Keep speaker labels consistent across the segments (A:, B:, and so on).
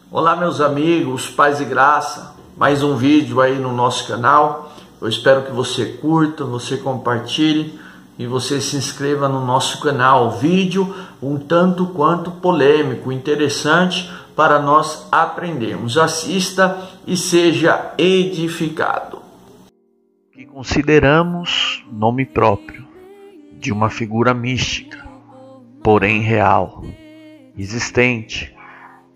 A: Olá meus amigos, paz e graça, mais um vídeo aí no nosso canal. Eu espero que você curta, você compartilhe e você se inscreva no nosso canal. Vídeo um tanto quanto polêmico, interessante para nós aprendermos. Assista e seja edificado.
B: Que consideramos nome próprio de uma figura mística, porém real, existente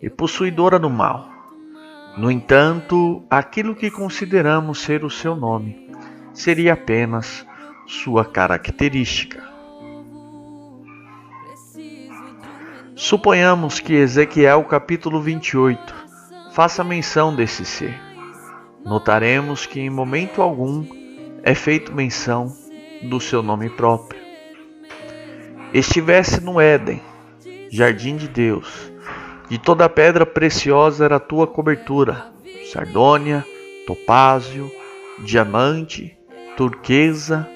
B: e possuidora do mal. No entanto, aquilo que consideramos ser o seu nome seria apenas sua característica. Suponhamos que Ezequiel capítulo 28 faça menção desse ser. Notaremos que em momento algum é feito menção do seu nome próprio. Estivesse no Éden, jardim de Deus, de toda pedra preciosa era a tua cobertura, sardônia, topázio, diamante, turquesa,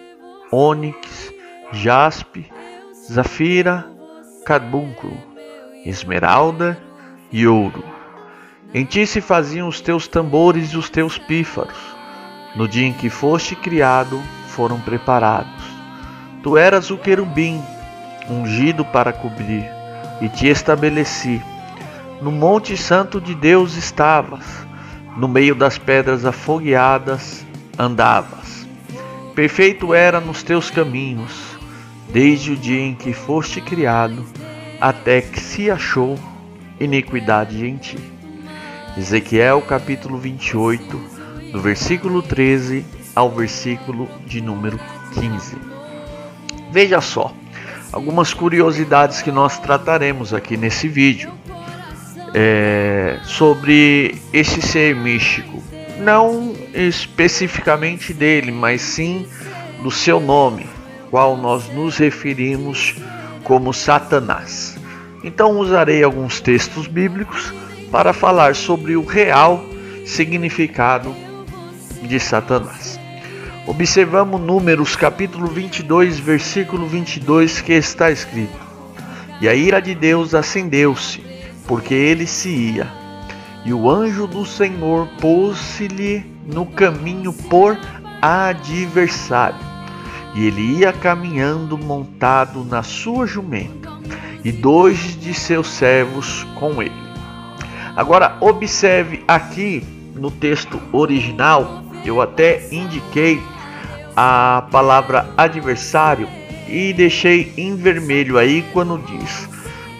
B: ônix, jaspe, zafira, carbúnculo, esmeralda e ouro. Em ti se faziam os teus tambores e os teus pífaros. No dia em que foste criado, foram preparados. Tu eras o querubim, ungido para cobrir, e te estabeleci. No monte santo de Deus estavas, no meio das pedras afogueadas andavas. Perfeito era nos teus caminhos, desde o dia em que foste criado, até que se achou iniquidade em ti. Ezequiel capítulo 28, do versículo 13 ao versículo de número 15. Veja só, algumas curiosidades que nós trataremos aqui nesse vídeo sobre esse ser místico. Não especificamente dele, mas sim do seu nome, qual nós nos referimos como Satanás. Então usarei alguns textos bíblicos para falar sobre o real significado de Satanás. Observamos Números capítulo 22, versículo 22, que está escrito: E a ira de Deus acendeu-se, porque ele se ia, e o anjo do Senhor pôs-se-lhe no caminho por adversário, e ele ia caminhando montado na sua jumenta, e 2 de seus servos com ele. Agora observe aqui no texto original, eu até indiquei a palavra adversário e deixei em vermelho aí quando diz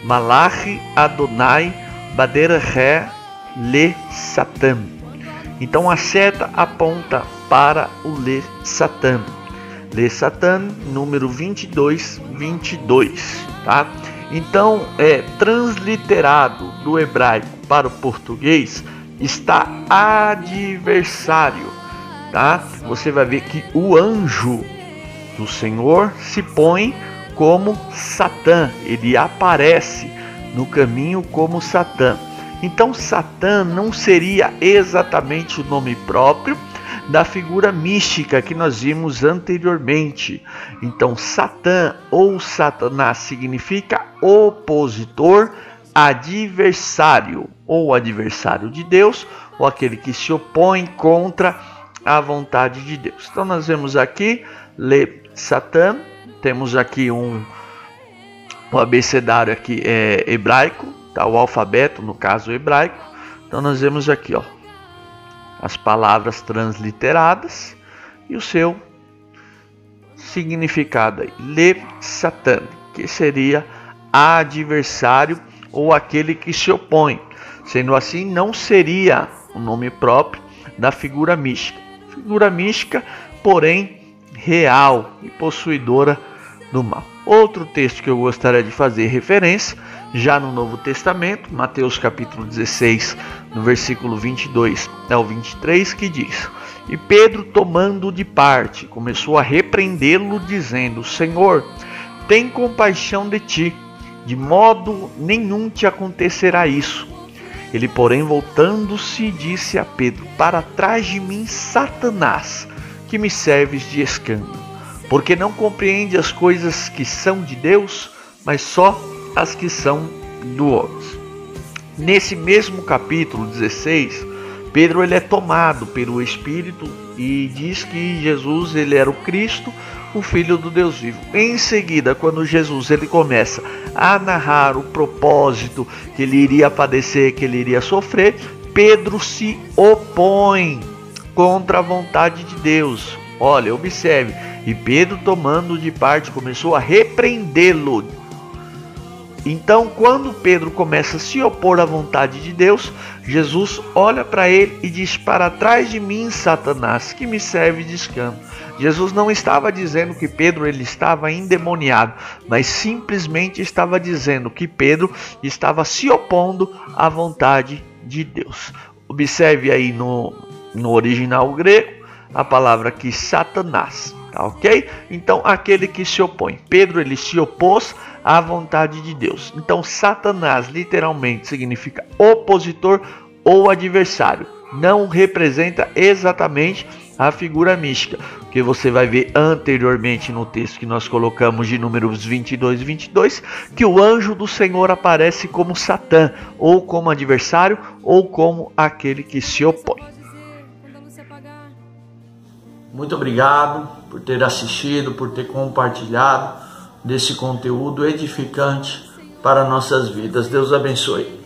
B: Malach Adonai Baderhe Le Satan. Então a seta aponta para o Le Satan. Le Satan, número 22, tá? Então transliterado do hebraico para o português está adversário, tá? Você vai ver que o anjo do Senhor se põe como Satã, ele aparece no caminho como Satã. Então Satã não seria exatamente o nome próprio da figura mística que nós vimos anteriormente. Então Satã ou Satanás significa opositor, adversário, ou adversário de Deus, ou aquele que se opõe contra a vontade de Deus. Então nós vemos aqui Le Satan, temos aqui o abecedário aqui hebraico, tá? O alfabeto, no caso hebraico. Então nós vemos aqui, ó, as palavras transliteradas e o seu significado aí, Le Satan, que seria adversário ou aquele que se opõe. Sendo assim, não seria o nome próprio da figura mística. Figura mística, porém real e possuidora do mal. Outro texto que eu gostaria de fazer referência, já no Novo Testamento, Mateus capítulo 16, no versículo 22 ao 23, que diz: E Pedro, tomando-o de parte, começou a repreendê-lo, dizendo: Senhor, tem compaixão de ti, de modo nenhum te acontecerá isso. Ele, porém, voltando-se, disse a Pedro: Para trás de mim, Satanás, que me serves de escândalo, porque não compreende as coisas que são de Deus, mas só as que são do homem. Nesse mesmo capítulo 16, Pedro ele é tomado pelo Espírito e diz que Jesus ele era o Cristo, o Filho do Deus vivo. Em seguida, quando Jesus ele começa a narrar o propósito que ele iria padecer, que ele iria sofrer, Pedro se opõe contra a vontade de Deus. Olha, observe. E Pedro, tomando de parte, começou a repreendê-lo. Então, quando Pedro começa a se opor à vontade de Deus, Jesus olha para ele e diz: para trás de mim, Satanás, que me serve de escândalo. Jesus não estava dizendo que Pedro ele estava endemoniado, mas simplesmente estava dizendo que Pedro estava se opondo à vontade de Deus. Observe aí no original grego a palavra aqui, Satanás. Tá, ok? Então, aquele que se opõe. Pedro ele se opôs à vontade de Deus. Então, Satanás literalmente significa opositor ou adversário. Não representa exatamente a figura mística, que você vai ver anteriormente no texto que nós colocamos de Números 22 e 22, que o anjo do Senhor aparece como Satã, ou como adversário, ou como aquele que se opõe.
A: Muito obrigado por ter assistido, por ter compartilhado desse conteúdo edificante para nossas vidas. Deus abençoe.